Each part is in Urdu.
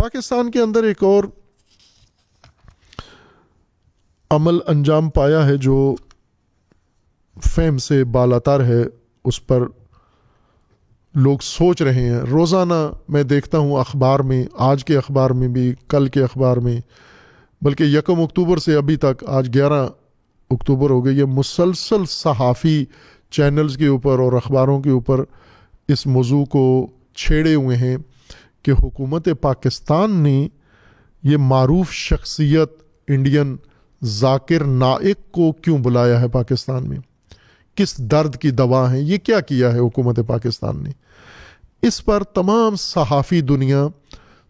پاکستان کے اندر ایک اور عمل انجام پایا ہے جو فہم سے بالاتر ہے، اس پر لوگ سوچ رہے ہیں۔ روزانہ میں دیکھتا ہوں اخبار میں، آج کے اخبار میں بھی، کل کے اخبار میں، بلکہ 1 اکتوبر سے ابھی تک آج 11 اکتوبر ہو گئی ہے، مسلسل صحافی چینلز کے اوپر اور اخباروں کے اوپر اس موضوع کو چھیڑے ہوئے ہیں کہ حکومت پاکستان نے یہ معروف شخصیت انڈین ذاکر نائک کو کیوں بلایا ہے پاکستان میں، کس درد کی دوا ہے، یہ کیا کیا ہے حکومت پاکستان نے۔ اس پر تمام صحافی دنیا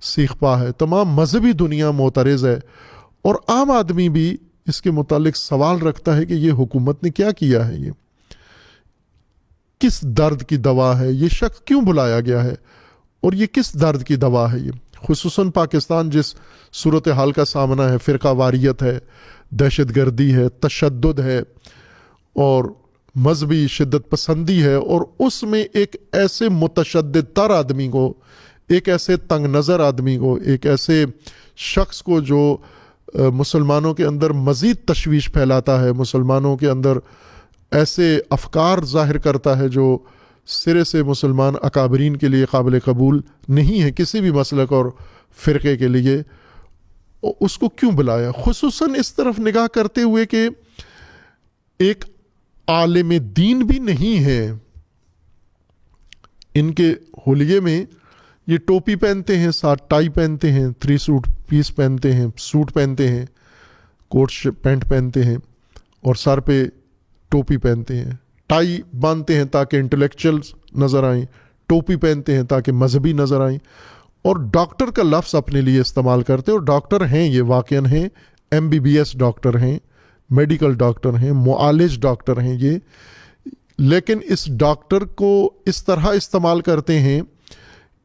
سیخ پا ہے، تمام مذہبی دنیا معترض ہے، اور عام آدمی بھی اس کے متعلق سوال رکھتا ہے کہ یہ حکومت نے کیا کیا ہے، یہ کس درد کی دوا ہے، یہ شخص کیوں بلایا گیا ہے اور یہ کس درد کی دوا ہے۔ یہ خصوصاً پاکستان جس صورتحال کا سامنا ہے، فرقہ واریت ہے، دہشت گردی ہے، تشدد ہے اور مذہبی شدت پسندی ہے، اور اس میں ایک ایسے متشدد تر آدمی کو، ایک ایسے تنگ نظر آدمی کو، ایک ایسے شخص کو جو مسلمانوں کے اندر مزید تشویش پھیلاتا ہے، مسلمانوں کے اندر ایسے افکار ظاہر کرتا ہے جو سرے سے مسلمان اکابرین کے لیے قابل قبول نہیں ہے کسی بھی مسلک اور فرقے کے لیے، اس کو کیوں بلایا؟ خصوصاً اس طرف نگاہ کرتے ہوئے کہ ایک عالم دین بھی نہیں ہے، ان کے حلیے میں یہ ٹوپی پہنتے ہیں، ساتھ ٹائی پہنتے ہیں، 3 سوٹ پیس پہنتے ہیں، سوٹ پہنتے ہیں، کوٹ پینٹ پہنتے ہیں، اور سر پہ ٹوپی پہنتے ہیں، ٹائی باندھتے ہیں تاکہ انٹلیکچوئلز نظر آئیں، ٹوپی پہنتے ہیں تاکہ مذہبی نظر آئیں، اور ڈاکٹر کا لفظ اپنے لیے استعمال کرتے ہیں، اور ڈاکٹر ہیں، یہ واقعاً ہیں، MBBS ڈاکٹر ہیں، میڈیکل ڈاکٹر ہیں، معالج ڈاکٹر ہیں یہ، لیکن اس ڈاکٹر کو اس طرح استعمال کرتے ہیں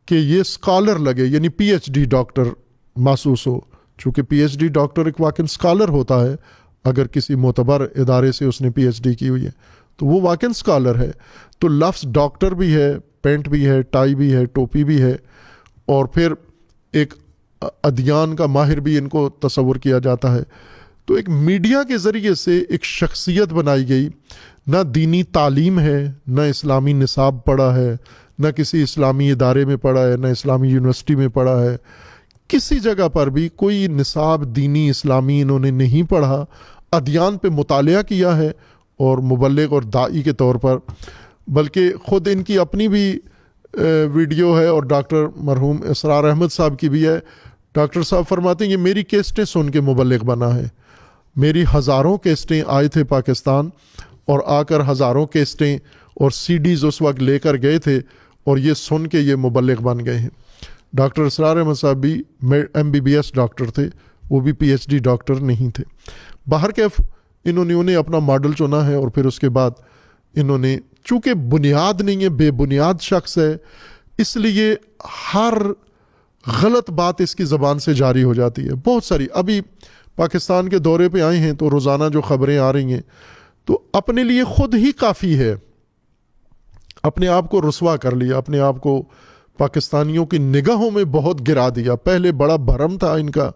کہ یہ اسکالر لگے، یعنی PhD ڈاکٹر محسوس ہو، چونکہ PhD ڈاکٹر ایک واقعاً اسکالر ہوتا ہے، اگر کسی معتبر ادارے سے اس نے PhD کی ہوئی ہے تو وہ واقعاً اسکالر ہے۔ تو لفظ ڈاکٹر بھی ہے، پینٹ بھی ہے، ٹائی بھی ہے، ٹوپی بھی ہے، اور پھر ایک ادیان کا ماہر بھی ان کو تصور کیا جاتا ہے۔ تو ایک میڈیا کے ذریعے سے ایک شخصیت بنائی گئی، نہ دینی تعلیم ہے، نہ اسلامی نصاب پڑھا ہے، نہ کسی اسلامی ادارے میں پڑھا ہے، نہ اسلامی یونیورسٹی میں پڑھا ہے، کسی جگہ پر بھی کوئی نصاب دینی اسلامی انہوں نے نہیں پڑھا، ادیان پہ مطالعہ کیا ہے اور مبلغ اور داعی کے طور پر، بلکہ خود ان کی اپنی بھی ویڈیو ہے، اور ڈاکٹر مرحوم اسرار احمد صاحب کی بھی ہے۔ ڈاکٹر صاحب فرماتے ہیں یہ میری کیسٹیں سن کے مبلغ بنا ہے، میری ہزاروں کیسٹیں آئے تھے پاکستان، اور آ کر ہزاروں کیسٹیں اور CDs اس وقت لے کر گئے تھے، اور یہ سن کے یہ مبلغ بن گئے ہیں۔ ڈاکٹر اسرار احمد صاحب بھی MBBS ڈاکٹر تھے، وہ بھی PhD ڈاکٹر نہیں تھے۔ بہرکیف انہوں نے اپنا ماڈل چنا ہے، اور پھر اس کے بعد انہوں نے، چونکہ بنیاد نہیں ہے، بے بنیاد شخص ہے، اس لیے ہر غلط بات اس کی زبان سے جاری ہو جاتی ہے۔ بہت ساری، ابھی پاکستان کے دورے پہ آئے ہیں تو روزانہ جو خبریں آ رہی ہیں، تو اپنے لیے خود ہی کافی ہے، اپنے آپ کو رسوا کر لیا، اپنے آپ کو پاکستانیوں کی نگاہوں میں بہت گرا دیا۔ پہلے بڑا بھرم تھا ان کا،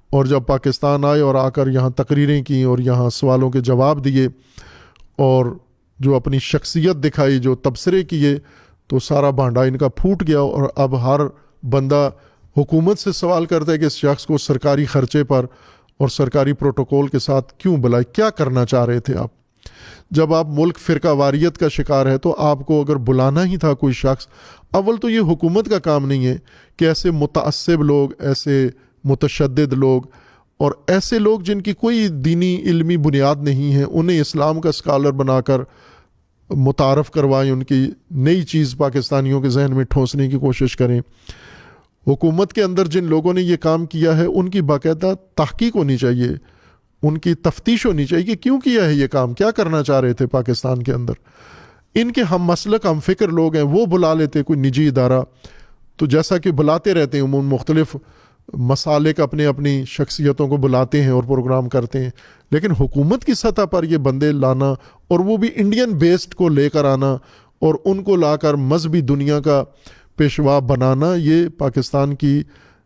اور جب پاکستان آئے اور آ کر یہاں تقریریں کی اور یہاں سوالوں کے جواب دیے اور جو اپنی شخصیت دکھائی، جو تبصرے کیے، تو سارا بھانڈا ان کا پھوٹ گیا، اور اب ہر بندہ حکومت سے سوال کرتا ہے کہ اس شخص کو سرکاری خرچے پر اور سرکاری پروٹوکول کے ساتھ کیوں بلائے، کیا کرنا چاہ رہے تھے آپ؟ جب آپ ملک فرقہ واریت کا شکار ہے تو آپ کو اگر بلانا ہی تھا کوئی شخص، اول تو یہ حکومت کا کام نہیں ہے کہ ایسے متعصب لوگ، ایسے متشدد لوگ، اور ایسے لوگ جن کی کوئی دینی علمی بنیاد نہیں ہے، انہیں اسلام کا اسکالر بنا کر متعارف کروائیں، ان کی نئی چیز پاکستانیوں کے ذہن میں ٹھونسنے کی کوشش کریں۔ حکومت کے اندر جن لوگوں نے یہ کام کیا ہے ان کی باقاعدہ تحقیق ہونی چاہیے، ان کی تفتیش ہونی چاہیے کہ کیوں کیا ہے یہ کام، کیا کرنا چاہ رہے تھے پاکستان کے اندر۔ ان کے ہم مسلک ہم فکر لوگ ہیں، وہ بلا لیتے کوئی نجی ادارہ، تو جیسا کہ بلاتے رہتے ہیں عموماً مختلف مسالک اپنے اپنی شخصیتوں کو بلاتے ہیں اور پروگرام کرتے ہیں، لیکن حکومت کی سطح پر یہ بندے لانا، اور وہ بھی انڈین بیسڈ کو لے کر آنا، اور ان کو لا کر مذہبی دنیا کا پیشوا بنانا، یہ پاکستان کی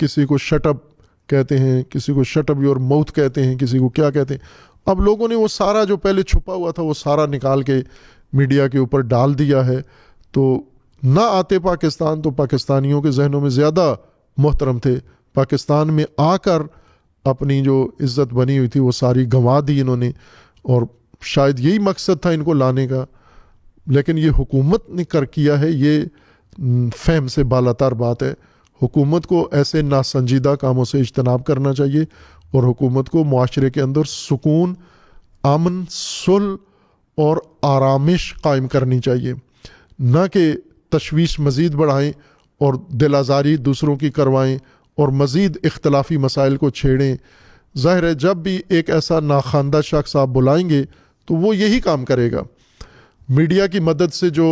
کسی کو شٹ اپ کہتے ہیں، کسی کو شٹ اپ یور ماؤتھ کہتے ہیں، کسی کو کیا کہتے ہیں. اب لوگوں نے وہ سارا جو پہلے چھپا ہوا تھا وہ سارا نکال کے میڈیا کے اوپر ڈال دیا ہے. تو نہ آتے پاکستان تو پاکستانیوں کے ذہنوں میں زیادہ محترم تھے. پاکستان میں آ کر اپنی جو عزت بنی ہوئی تھی وہ ساری گنوا دی انہوں نے، اور شاید یہی مقصد تھا ان کو لانے کا، لیکن یہ حکومت نے کیا ہے. یہ فہم سے بالاتر بات ہے. حکومت کو ایسے ناسنجیدہ کاموں سے اجتناب کرنا چاہیے، اور حکومت کو معاشرے کے اندر سکون، امن، صلح اور آرامش قائم کرنی چاہیے، نہ کہ تشویش مزید بڑھائیں اور دل آزاری دوسروں کی کروائیں اور مزید اختلافی مسائل کو چھیڑیں. ظاہر ہے جب بھی ایک ایسا ناخواندہ شخص آپ بلائیں گے تو وہ یہی کام کرے گا. میڈیا کی مدد سے جو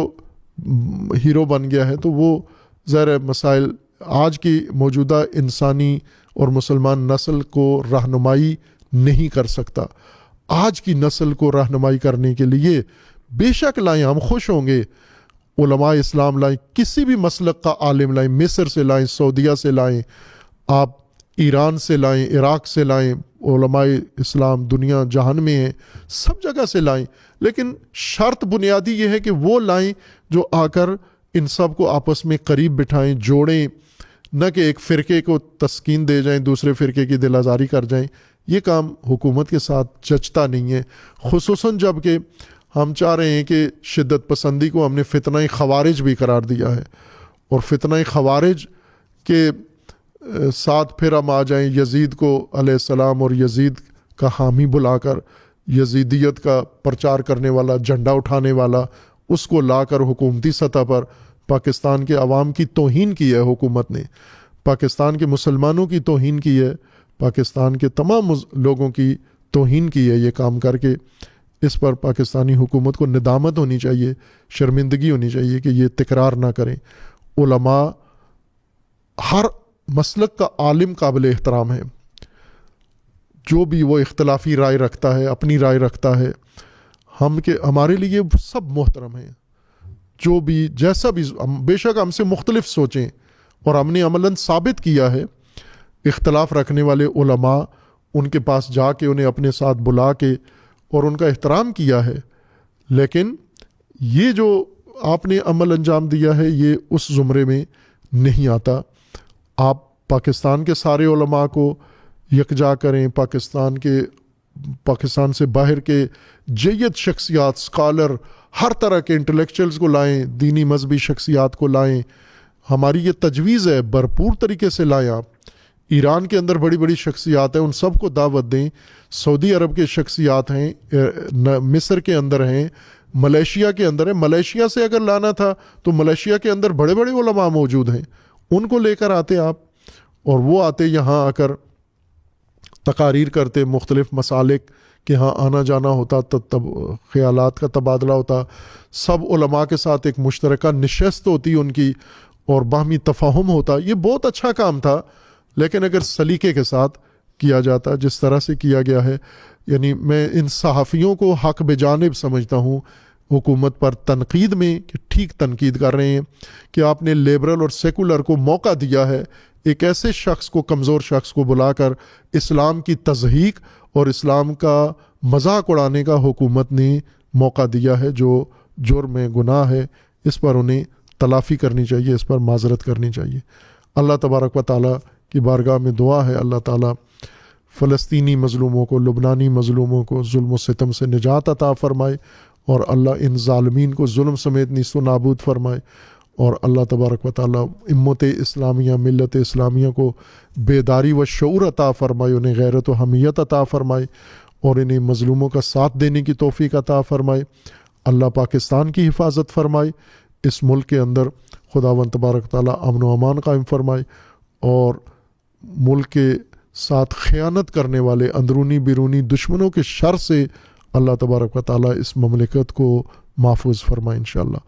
ہیرو بن گیا ہے تو وہ ظاہر مسائل آج کی موجودہ انسانی اور مسلمان نسل کو رہنمائی نہیں کر سکتا. آج کی نسل کو رہنمائی کرنے کے لیے بے شک لائیں، ہم خوش ہوں گے. علماء اسلام لائیں، کسی بھی مسلک کا عالم لائیں، مصر سے لائیں، سعودیہ سے لائیں، آپ ایران سے لائیں، عراق سے لائیں. علماء اسلام دنیا جہان میں ہیں، سب جگہ سے لائیں. لیکن شرط بنیادی یہ ہے کہ وہ لائیں جو آ کر ان سب کو آپس میں قریب بٹھائیں، جوڑیں، نہ کہ ایک فرقے کو تسکین دے جائیں، دوسرے فرقے کی دل آزاری کر جائیں. یہ کام حکومت کے ساتھ جچتا نہیں ہے، خصوصاً جب کہ ہم چاہ رہے ہیں کہ شدت پسندی کو ہم نے فتنہ خوارج بھی قرار دیا ہے، اور فتنہ خوارج کے ساتھ پھر ہم آ جائیں یزید کو علیہ السلام اور یزید کا حامی بلا کر یزیدیت کا پرچار کرنے والا، جھنڈا اٹھانے والا، اس کو لا کر حکومتی سطح پر پاکستان کے عوام کی توہین کی ہے. حکومت نے پاکستان کے مسلمانوں کی توہین کی ہے، پاکستان کے تمام لوگوں کی توہین کی ہے یہ کام کر کے. اس پر پاکستانی حکومت کو ندامت ہونی چاہیے، شرمندگی ہونی چاہیے کہ یہ تکرار نہ کریں. علماء، ہر مسلک کا عالم قابل احترام ہے، جو بھی وہ اختلافی رائے رکھتا ہے، اپنی رائے رکھتا ہے، ہمارے لیے سب محترم ہیں. جو بھی جیسا بھی بے شک ہم سے مختلف سوچیں، اور ہم نے عملاً ثابت کیا ہے اختلاف رکھنے والے علماء، ان کے پاس جا کے انہیں اپنے ساتھ بلا کے اور ان کا احترام کیا ہے. لیکن یہ جو آپ نے عمل انجام دیا ہے یہ اس زمرے میں نہیں آتا. آپ پاکستان کے سارے علماء کو یکجا کریں، پاکستان سے باہر کے جید شخصیات، اسکالر، ہر طرح کے انٹلیکچوئلز کو لائیں، دینی مذہبی شخصیات کو لائیں. ہماری یہ تجویز ہے، بھرپور طریقے سے لائیں. آپ ایران کے اندر بڑی بڑی شخصیات ہیں، ان سب کو دعوت دیں. سعودی عرب کے شخصیات ہیں، مصر کے اندر ہیں، ملیشیا کے اندر ہیں. ملیشیا سے اگر لانا تھا تو ملیشیا کے اندر بڑے بڑے علماء موجود ہیں، ان کو لے کر آتے آپ، اور وہ آتے یہاں آ کر تقاریر کرتے، مختلف مسالک کے ہاں آنا جانا ہوتا، تب خیالات کا تبادلہ ہوتا، سب علماء کے ساتھ ایک مشترکہ نشست ہوتی ان کی، اور باہمی تفاہم ہوتا. یہ بہت اچھا کام تھا. لیکن اگر سلیقے کے ساتھ کیا جاتا جس طرح سے کیا گیا ہے، یعنی میں ان صحافیوں کو حق بجانب سمجھتا ہوں حکومت پر تنقید میں، کہ ٹھیک تنقید کر رہے ہیں کہ آپ نے لیبرل اور سیکولر کو موقع دیا ہے، ایک ایسے شخص کو، کمزور شخص کو بلا کر اسلام کی تضحیک اور اسلام کا مذاق اڑانے کا حکومت نے موقع دیا ہے، جو جرم ہے، گناہ ہے. اس پر انہیں تلافی کرنی چاہیے، اس پر معذرت کرنی چاہیے. اللہ تبارک و تعالیٰ کی بارگاہ میں دعا ہے اللہ تعالیٰ فلسطینی مظلوموں کو، لبنانی مظلوموں کو ظلم و ستم سے نجات عطا فرمائے، اور اللہ ان ظالمین کو ظلم سمیت نیست و نابود فرمائے. اور اللہ تبارک و تعالیٰ امت اسلامیہ، ملت اسلامیہ کو بیداری و شعور عطا فرمائے، انہیں غیرت و حمیت عطا فرمائے، اور انہیں مظلوموں کا ساتھ دینے کی توفیق عطا فرمائے. اللہ پاکستان کی حفاظت فرمائے، اس ملک کے اندر خداوند تبارک تعالیٰ امن و امان قائم فرمائے، اور ملک کے ساتھ خیانت کرنے والے اندرونی بیرونی دشمنوں کے شر سے اللہ تبارک و تعالیٰ اس مملکت کو محفوظ فرمائے انشاءاللہ.